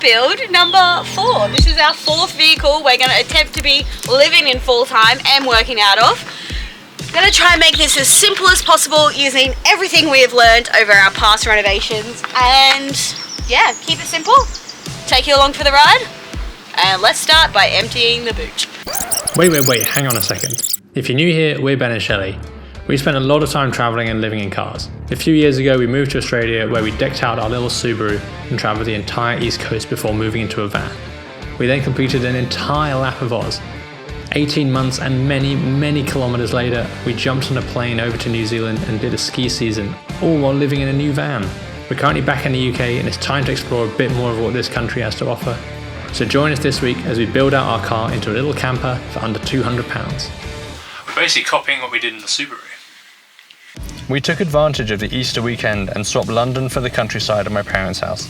build number 4. This is our 4th vehicle we're going to attempt to be living in full time and working out of. I'm going to try and make this as simple as possible using everything we have learned over our past renovations, and yeah, keep it simple, take you along for the ride, and let's start by emptying the boot. Wait, hang on a second. If you're new here, we're Ben and Shelley. We spent a lot of time travelling and living in cars. A few years ago, we moved to Australia where we decked out our little Subaru and travelled the entire East Coast before moving into a van. We then completed an entire lap of Oz. 18 months and many kilometres later, we jumped on a plane over to New Zealand and did a ski season, all while living in a new van. We're currently back in the UK and it's time to explore a bit more of what this country has to offer. So join us this week as we build out our car into a little camper for under £200. We're basically copying what we did in the Subaru. We took advantage of the Easter weekend and swapped London for the countryside at my parents' house.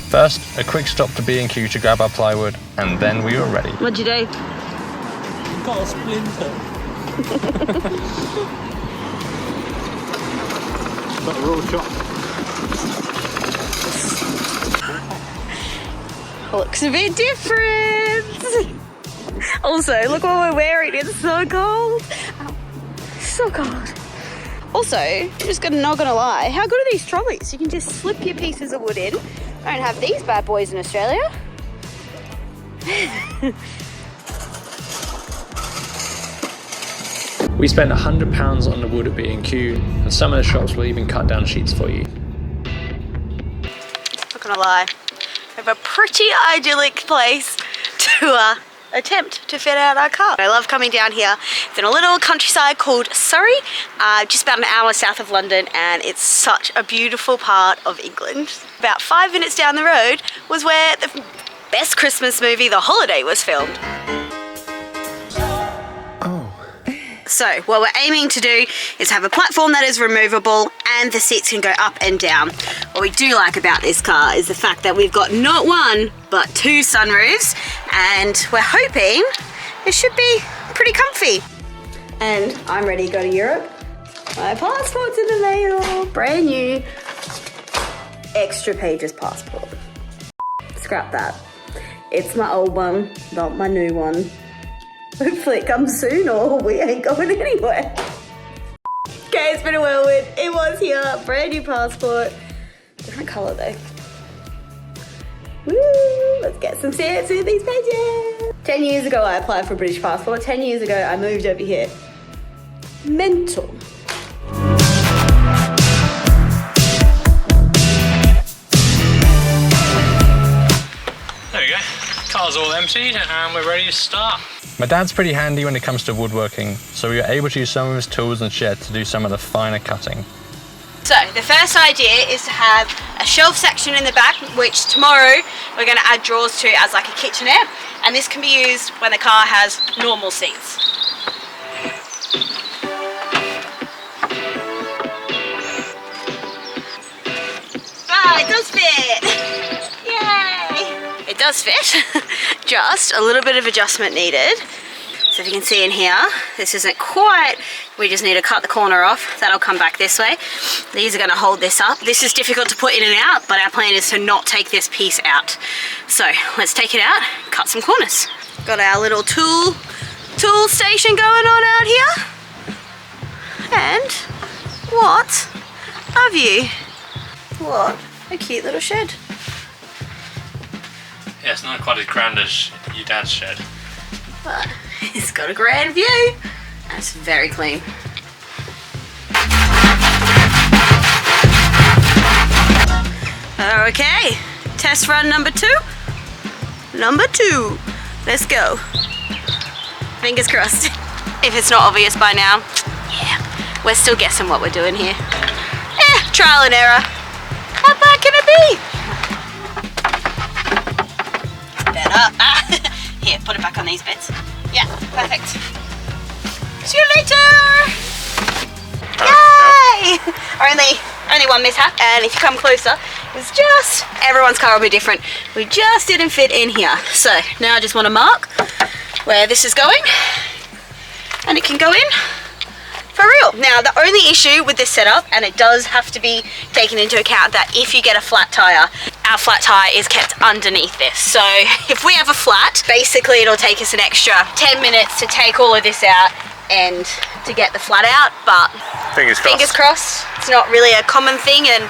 First, a quick stop to B&Q to grab our plywood, and then we were ready. What'd you do? Got a splinter. Got a raw chop. Looks a bit different. Also, look what we're wearing. It's so cold. So cold. Also, I'm just not gonna lie, how good are these trolleys? You can just slip your pieces of wood in. I don't have these bad boys in Australia. We spent £100 on the wood at B&Q, and some of the shops will even cut down sheets for you. Not gonna lie, we have a pretty idyllic place to attempt to fit out our car. I love coming down here. It's in a little countryside called Surrey, just about an hour south of London, and it's such a beautiful part of England. About 5 minutes down the road was where the best Christmas movie, The Holiday, was filmed. So what we're aiming to do is have a platform that is removable and the seats can go up and down. What we do like about this car is the fact that we've got not 1 but 2 sunroofs, and we're hoping it should be pretty comfy. And I'm ready to go to Europe. My passport's in the mail, brand new, extra pages passport. Scrap that. It's my old one, not my new one. Hopefully it comes soon or we ain't going anywhere. Okay, it's been a whirlwind. It was here, brand new passport. Different colour though. Woo, let's get some stamps with these pages. 10 years ago I applied for a British passport. 10 years ago I moved over here. Mental. There we go. Car's all emptied and we're ready to start. My dad's pretty handy when it comes to woodworking, so we were able to use some of his tools and shed to do some of the finer cutting. So the first idea is to have a shelf section in the back, which tomorrow we're going to add drawers to as like a kitchenette, and this can be used when the car has normal seats. Ah, it does fit! Yay! It does fit, just a little bit of adjustment needed. So if you can see in here, this isn't quite, we just need to cut the corner off. That'll come back this way. These are gonna hold this up. This is difficult to put in and out, but our plan is to not take this piece out. So let's take it out, cut some corners. Got our little tool station going on out here. And what a view. What a cute little shed. Yeah, it's not quite as grand as your dad's shed. But it's got a grand view. And it's very clean. Okay, test run number 2. Number 2. Let's go. Fingers crossed. If it's not obvious by now, yeah, we're still guessing what we're doing here. Trial and error. How bad can it be? Better. Here, put it back on these bits. Yeah, perfect. See you later! Yay! Only one mishap, and if you come closer, it's just, everyone's car will be different. We just didn't fit in here. So now I just want to mark where this is going, and it can go in for real. Now the only issue with this setup, and it does have to be taken into account, that if you get a flat tire our flat tire is kept underneath this. So if we have a flat, basically it'll take us an extra 10 minutes to take all of this out and to get the flat out, but Fingers crossed. It's not really a common thing, and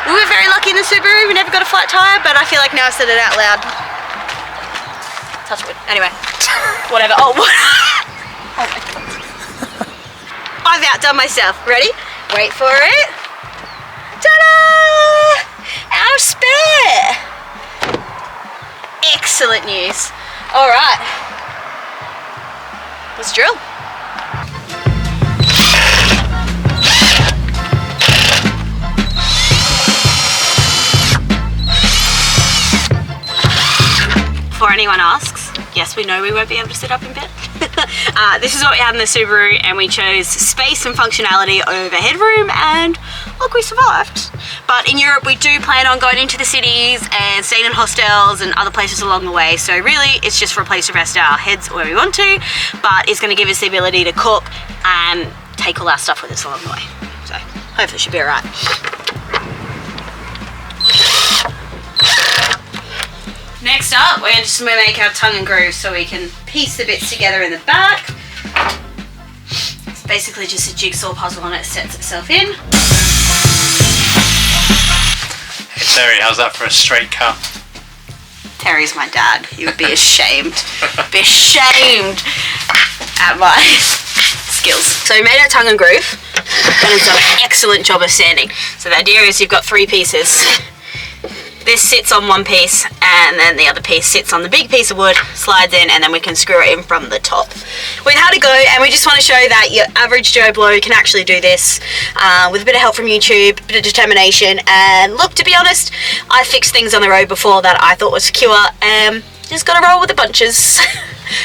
we were very lucky in the Subaru. We never got a flat tire, but I feel like now I said it out loud. Touch wood. Anyway, whatever. Oh, what? Oh my God. I've outdone myself. Ready? Wait for it. Ta-da! Our spare. Excellent news. All right. Let's drill. Before anyone asks, yes, we know we won't be able to sit up in bed. This is what we had in the Subaru, and we chose space and functionality over headroom, and look, we survived. But in Europe, we do plan on going into the cities and staying in hostels and other places along the way. So really, it's just for a place to rest our heads where we want to, but it's going to give us the ability to cook and take all our stuff with us along the way. So hopefully it should be all right. Next up, we're just going to make our tongue and groove so we can piece the bits together in the back. It's basically just a jigsaw puzzle and it sets itself in. Hey Terry, how's that for a straight cut? Terry's my dad. He would be ashamed. Be ashamed at my skills. So we made our tongue and groove, and it's done an excellent job of sanding. So the idea is you've got 3 pieces. This sits on one piece, and then the other piece sits on the big piece of wood, slides in, and then we can screw it in from the top. We've had a go, and we just want to show that your average Joe Blow can actually do this with a bit of help from YouTube, a bit of determination, and look, to be honest, I fixed things on the road before that I thought was secure, and just gotta roll with the bunches.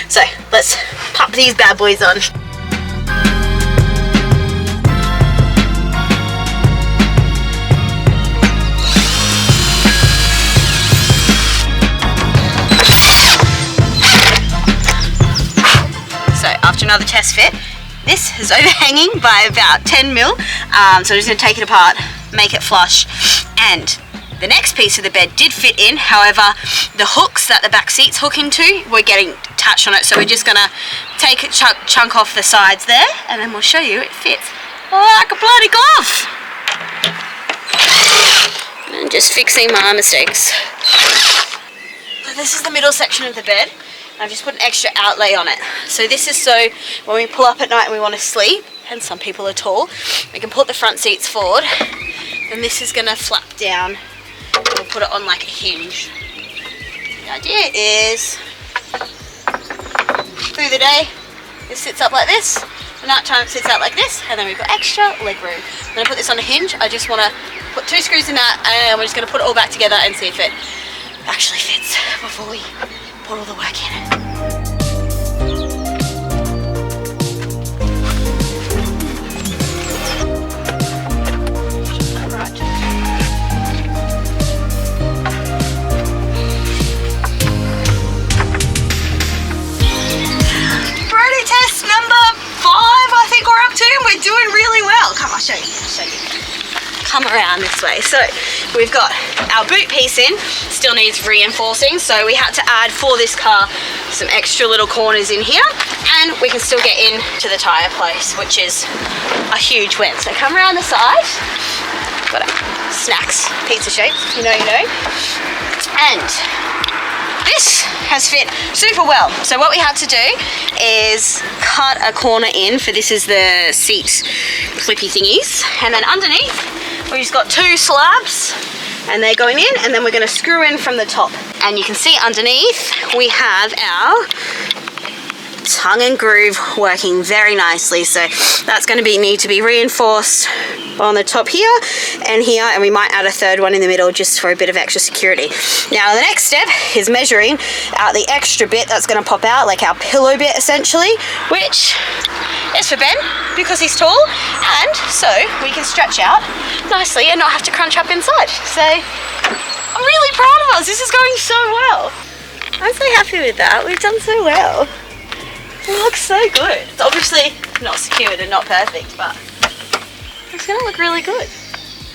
So let's pop these bad boys on. After another test fit, this is overhanging by about 10 mil, so I'm just going to take it apart, make it flush, and the next piece of the bed did fit in. However, the hooks that the back seats hook into were getting attached on it, so we're just going to take a chunk off the sides there, and then we'll show you it fits like a bloody glove. And just fixing my mistakes. So this is the middle section of the bed. I've just put an extra outlay on it. So this is so when we pull up at night and we want to sleep, and some people are tall, we can put the front seats forward, and this is going to flap down, and we'll put it on like a hinge. The idea is, through the day, this sits up like this, at night time it sits out like this, and then we've got extra leg room. I'm going to put this on a hinge. I just want to put 2 screws in that, and we're just going to put it all back together and see if it actually fits before we put all the work in it. Brody test number 5, I think we're up to, and we're doing really well. Come, I'll show you. Come around this way. So we've got our boot piece in, still needs reinforcing, so we had to add for this car some extra little corners in here, and we can still get into the tyre place, which is a huge win. So come around the side, got snacks, pizza shapes, you know. And this has fit super well. So what we had to do is cut a corner in for this is the seat flippy thingies, and then underneath we just got 2 slabs, and they're going in, and then we're going to screw in from the top. And you can see underneath we have our tongue and groove working very nicely, so that's going to need to be reinforced on the top here, and we might add a third one in the middle just for a bit of extra security. Now the next step is measuring out the extra bit that's going to pop out, like our pillow bit essentially, which is for Ben because he's tall, and so we can stretch out nicely and not have to crunch up inside. So I'm really proud of us. This is going so well. I'm so happy with that. We've done so well. It looks so good. It's obviously not secured and not perfect, but it's gonna look really good.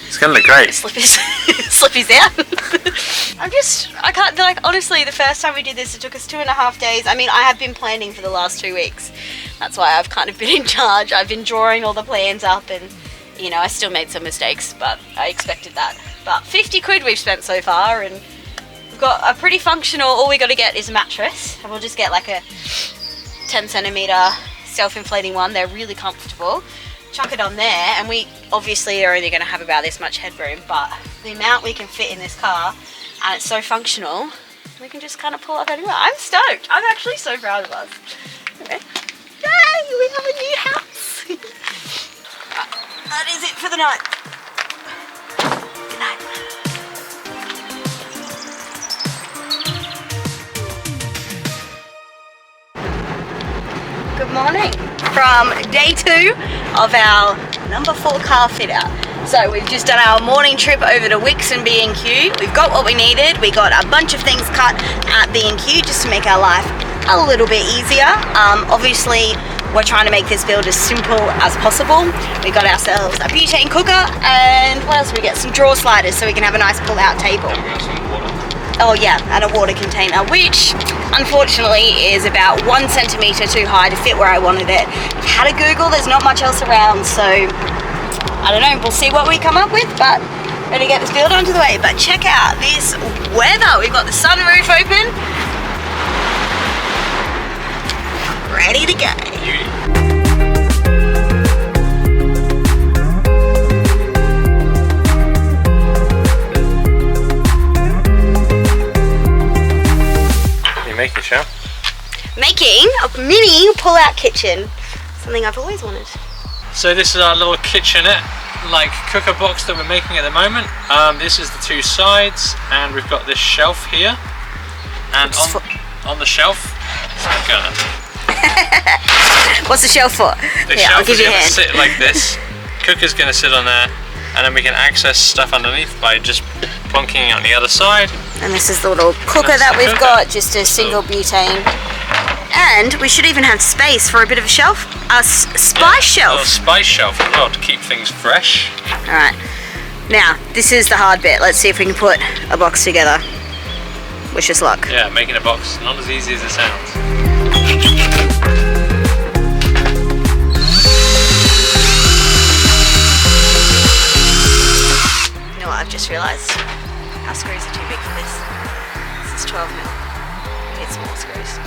It's gonna look great. Slippy's out. I can't, like, honestly, the first time we did this, it took us 2.5 days. I mean, I have been planning for the last 2 weeks. That's why I've kind of been in charge. I've been drawing all the plans up and, you know, I still made some mistakes, but I expected that. But 50 quid we've spent so far, and we've got a pretty functional, all we got to get is a mattress, and we'll just get like a 10 centimetre self-inflating one. They're really comfortable. Chuck it on there, and we obviously are only going to have about this much headroom, but the amount we can fit in this car, and it's so functional, we can just kind of pull up anywhere. I'm stoked. I'm actually so proud of us. Okay. Yay, we have a new house. That is it for the night. Good night. Good morning from day 2 of our number 4 car fit out. So we've just done our morning trip over to Wix and B&Q. We've got what we needed. We got a bunch of things cut at B&Q just to make our life a little bit easier. Obviously, we're trying to make this build as simple as possible. We got ourselves a butane cooker, and what else? We get some drawer sliders so we can have a nice pull-out table. Oh yeah, and a water container, which unfortunately is about 1 centimetre too high to fit where I wanted it. Had a Google, there's not much else around, so I don't know, we'll see what we come up with, but ready to get this build onto the way. But check out this weather. We've got the sunroof open, ready to go. Making, Shell? Making a mini pull-out kitchen. Something I've always wanted. So this is our little kitchenette, like cooker box that we're making at the moment. This is the 2 sides, and we've got this shelf here. And on the shelf, what's the shelf for? The shelf is going to sit like this. Cooker's going to sit on there, and then we can access stuff underneath by just plonking on the other side. And this is the little cooker that we've got, just a single butane. And we should even have space for a bit of a shelf, a spice shelf. A little spice shelf as well to keep things fresh. Alright, now this is the hard bit. Let's see if we can put a box together. Wish us luck. Yeah, making a box, not as easy as it sounds. You know what I've just realised? Our screws are too big for this. This is 12 mil. Need some more screws.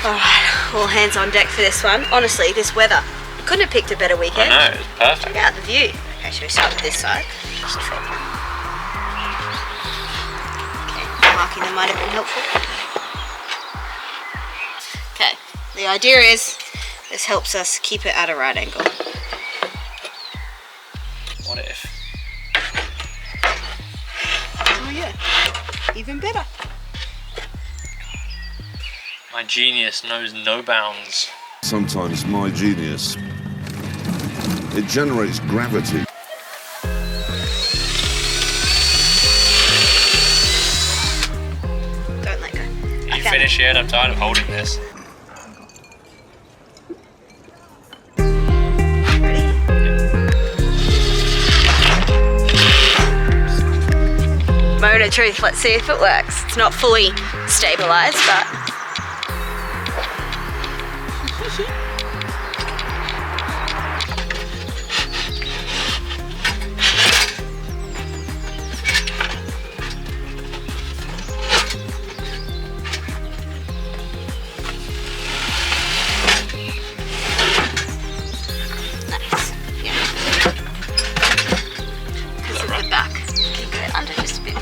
Alright, all hands on deck for this one. Honestly, this weather, couldn't have picked a better weekend. I know, it's perfect. Check out the view. Okay, should we start with this side? Okay, marking them might have been helpful. Okay, the idea is this helps us keep it at a right angle. What if? Oh yeah, even better. My genius knows no bounds. Sometimes my genius, it generates gravity. Don't let go. Are you finished yet? I'm tired of holding this. Moment of truth, let's see if it works. It's not fully stabilized, but nice. Yeah. Because of the back. Keep it under just a bit more.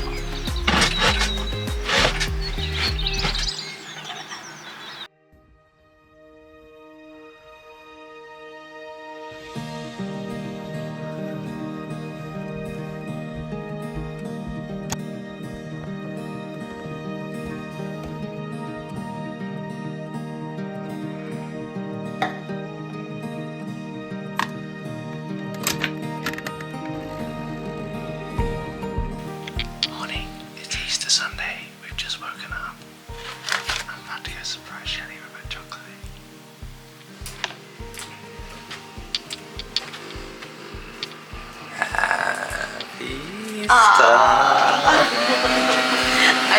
I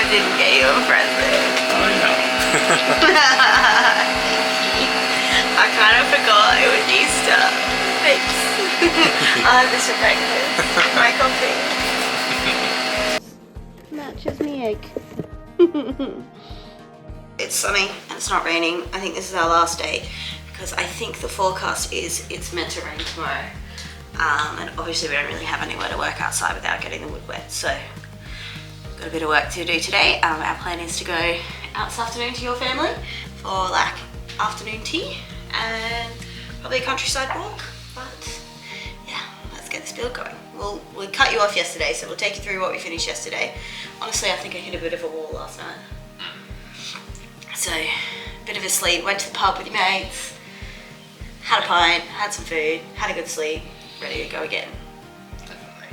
didn't get you a present. Oh no. I kind of forgot it was Easter. Thanks. I'll have this for breakfast. My coffee. Matches me egg. It's sunny and it's not raining. I think this is our last day because I think the forecast is it's meant to rain tomorrow. And obviously we don't really have anywhere to work outside without getting the wood wet. So we've got a bit of work to do today. Our plan is to go out this afternoon to your family for like afternoon tea and probably a countryside walk. But yeah, let's get this build going. We cut you off yesterday, so we'll take you through what we finished yesterday. Honestly, I think I hit a bit of a wall last night. So, a bit of a sleep, went to the pub with your mates, had a pint, had some food, had a good sleep, ready to go again. Definitely.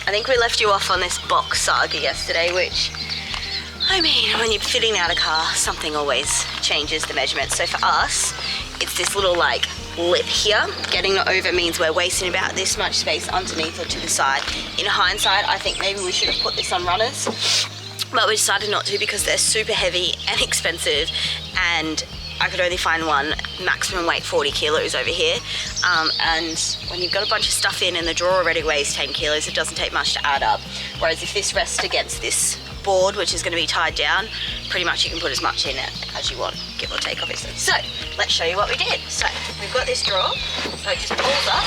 I think we left you off on this box saga yesterday, which, I mean, when you're fitting out a car, something always changes the measurements. So for us, it's this little like lip here. Getting it over means we're wasting about this much space underneath or to the side. In hindsight, I think maybe we should have put this on runners, but we decided not to because they're super heavy and expensive, and I could only find one maximum weight 40 kilos over here. And when you've got a bunch of stuff in and the drawer already weighs 10 kilos, it doesn't take much to add up. Whereas if this rests against this board, which is going to be tied down, pretty much you can put as much in it as you want, give or take obviously. So let's show you what we did. So we've got this drawer, so it just pulls up,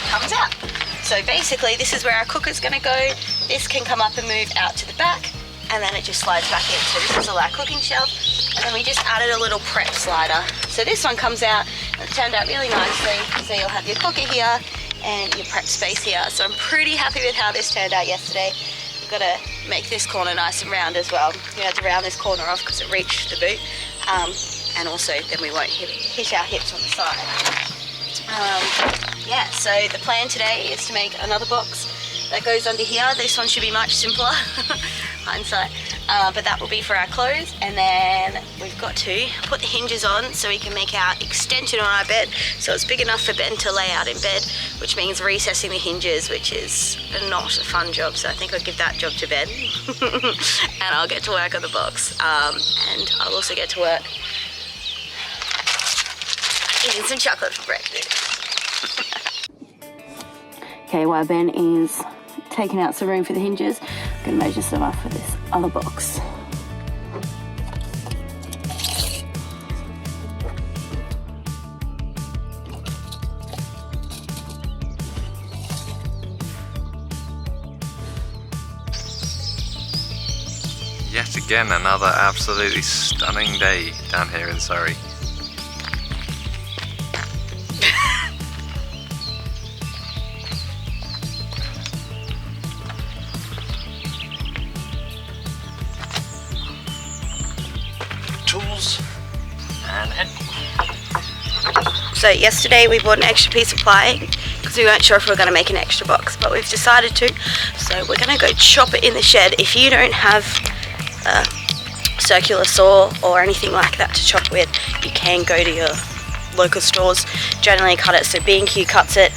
comes out. So basically this is where our cooker's going to go. This can come up and move out to the back, and then it just slides back in. So this is all our cooking shelf, and then we just added a little prep slider. So this one comes out, and it turned out really nicely. So you'll have your cooker here and your prep space here. So I'm pretty happy with how this turned out yesterday. We've got to make this corner nice and round as well. We had to round this corner off because it reached the boot. And also then we won't hit our hips on the side. Yeah, so the plan today is to make another box that goes under here. This one should be much simpler, hindsight, but that will be for our clothes. And then we've got to put the hinges on so we can make our extension on our bed so it's big enough for Ben to lay out in bed, which means recessing the hinges, which is not a fun job, so I think I'll give that job to Ben. And I'll get to work on the box, and I'll also get to work eating some chocolate for breakfast. Okay, while Ben is taking out some room for the hinges, I'm going to measure some up for this other box. Yet again, another absolutely stunning day down here in Surrey. Tools and head. So yesterday we bought an extra piece of ply because we weren't sure if we were going to make an extra box, but we've decided to. So we're going to go chop it in the shed. If you don't have a circular saw or anything like that to chop with, you can go to your local stores, generally cut it. So B&Q cuts it,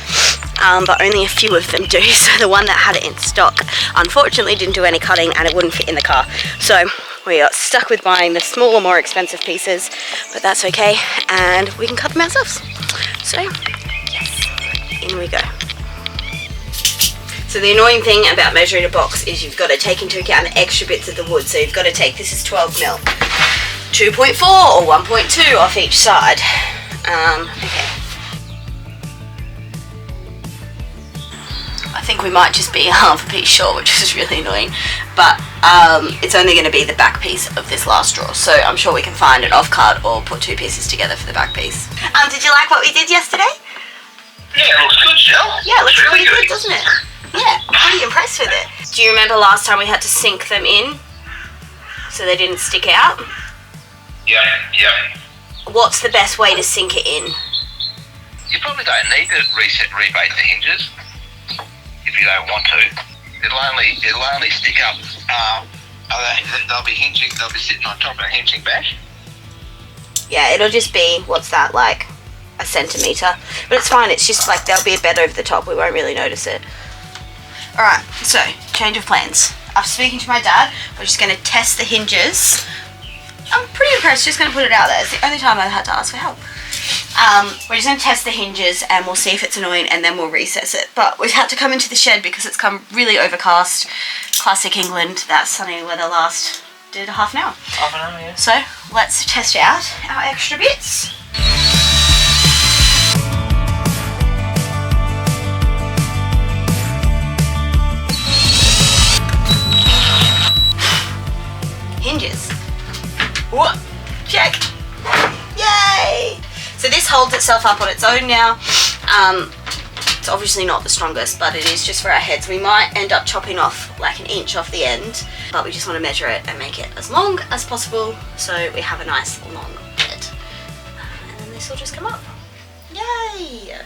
but only a few of them do. So the one that had it in stock unfortunately didn't do any cutting and it wouldn't fit in the car. So we got stuck with buying the smaller, more expensive pieces, but that's okay, and we can cut them ourselves. So, yes, in we go. So the annoying thing about measuring a box is you've got to take into account the extra bits of the wood. So you've got to take, this is 12 mil, 2.4 or 1.2 off each side. Okay. I think we might just be half a piece short, which is really annoying, but it's only going to be the back piece of this last drawer, so I'm sure we can find it off card or put two pieces together for the back piece. Did you like what we did yesterday? Yeah, it looks good, Jill. Yeah, it looks really pretty good, doesn't it? Yeah, I'm pretty impressed with it. Do you remember last time we had to sink them in so they didn't stick out? Yeah. What's the best way to sink it in? You probably don't need to rebate the hinges if you don't want to. It'll only stick up. They'll be sitting on top and hinging back. Yeah, it'll just be, what's that, like a centimetre? But it's fine, it's just like there'll be a bed over the top, we won't really notice it. Alright, so change of plans. After speaking to my dad, we're just going to test the hinges. I'm pretty impressed, just going to put it out there. It's the only time I've had to ask for help. We're just going to test the hinges and we'll see if it's annoying and then we'll recess it. But we've had to come into the shed because it's come really overcast. Classic England, that sunny weather lasted half an hour. Half an hour, yeah. So let's test out our extra bits. Hinges. What? Check. Yay! So this holds itself up on its own now. It's obviously not the strongest, but it is just for our heads. We might end up chopping off like an inch off the end, but we just want to measure it and make it as long as possible so we have a nice long bed. And then this will just come up. Yay!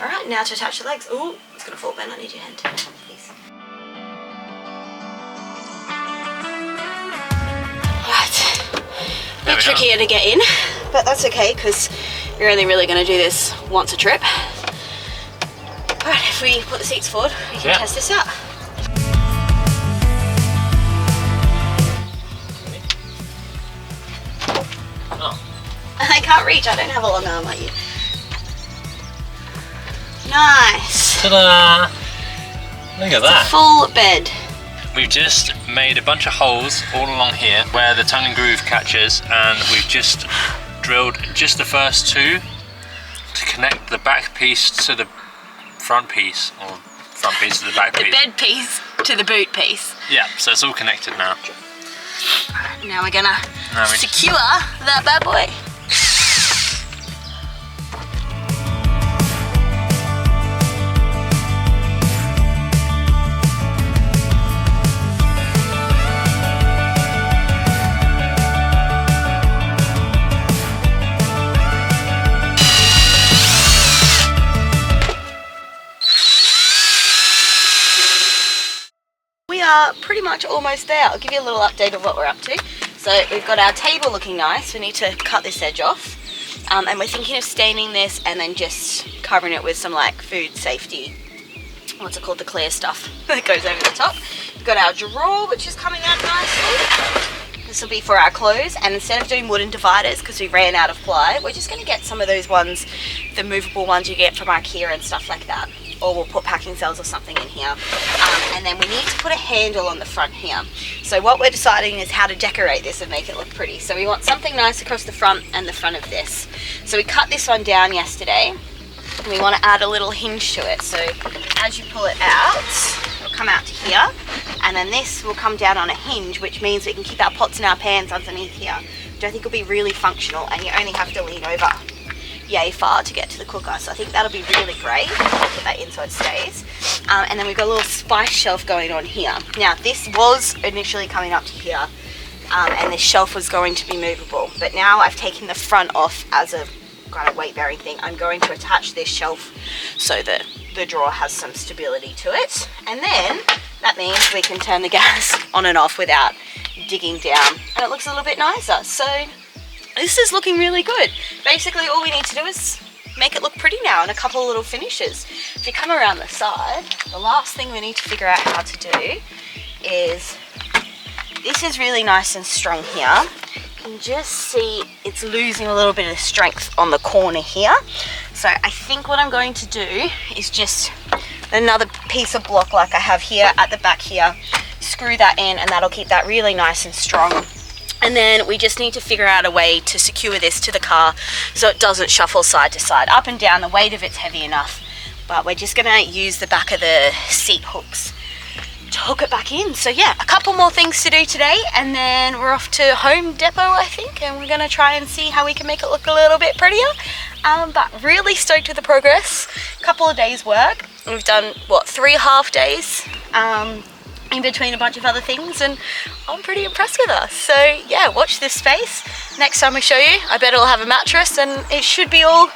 Alright, now to attach the legs. Ooh, it's going to fall, Ben. I need your hand, please. Right. A bit trickier to get in, but that's okay because you're only really going to do this once a trip. Alright, if we put the seats forward, we can test this out. Oh. I can't reach, I don't have a long arm like you. Nice. Ta-da! Look at that. Full bed. We've just made a bunch of holes all along here where the tongue and groove catches, and we've just drilled just the first two to connect the back piece to the front piece, or front piece to the back piece. The bed piece to the boot piece. Yeah, so it's all connected now. Now we're gonna secure that bad boy. Pretty much almost there. I'll give you a little update of what we're up to. So we've got our table looking nice. We need to cut this edge off, and we're thinking of staining this and then just covering it with some like food safety, what's it called, the clear stuff that goes over the top. We've got our drawer which is coming out nicely. This will be for our clothes, and instead of doing wooden dividers because we ran out of ply, we're just going to get some of those ones, the movable ones you get from IKEA and stuff like that. Or we'll put packing cells or something in here. And then we need to put a handle on the front here. So what we're deciding is how to decorate this and make it look pretty. So we want something nice across the front and the front of this. So we cut this one down yesterday. We want to add a little hinge to it. So as you pull it out, it'll come out to here. And then this will come down on a hinge, which means we can keep our pots and our pans underneath here, which I think will be really functional, and you only have to lean over yay far to get to the cooker, so I think that'll be really great. I'll put that in so it stays. And then we've got a little spice shelf going on here. Now this was initially coming up to here, and this shelf was going to be movable, but now I've taken the front off as a kind of weight bearing thing. I'm going to attach this shelf so that the drawer has some stability to it, and then that means we can turn the gas on and off without digging down, and it looks a little bit nicer. So this is looking really good. Basically all we need to do is make it look pretty now, and a couple of little finishes. If you come around the side, the last thing we need to figure out how to do is, this is really nice and strong here. You can just see it's losing a little bit of strength on the corner here. So I think what I'm going to do is just another piece of block like I have here at the back here, screw that in, and that'll keep that really nice and strong. And then we just need to figure out a way to secure this to the car so it doesn't shuffle side to side, up and down. The weight of it's heavy enough, but we're just gonna use the back of the seat hooks to hook it back in. So yeah, a couple more things to do today, and then we're off to Home Depot, I think, and we're gonna try and see how we can make it look a little bit prettier. But really stoked with the progress. Couple of days work. We've done, what, 3 half days? In between a bunch of other things, and I'm pretty impressed with us. So yeah, watch this space. Next time we show you, I bet it'll have a mattress and it should be all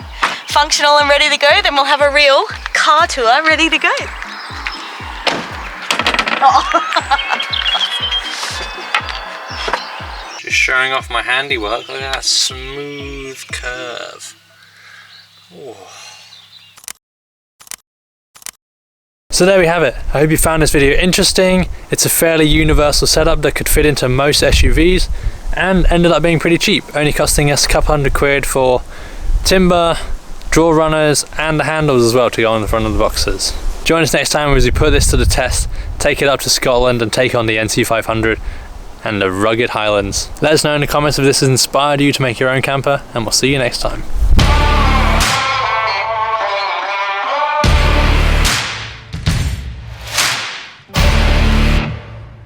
functional and ready to go. Then we'll have a real car tour ready to go. Just showing off my handiwork. Look at that smooth curve. Ooh. So there we have it. I hope you found this video interesting. It's a fairly universal setup that could fit into most SUVs and ended up being pretty cheap, only costing us a couple £100 for timber, drawer runners and the handles as well to go on the front of the boxes. Join us next time as we put this to the test, take it up to Scotland and take on the NC500 and the rugged Highlands. Let us know in the comments if this has inspired you to make your own camper, and we'll see you next time.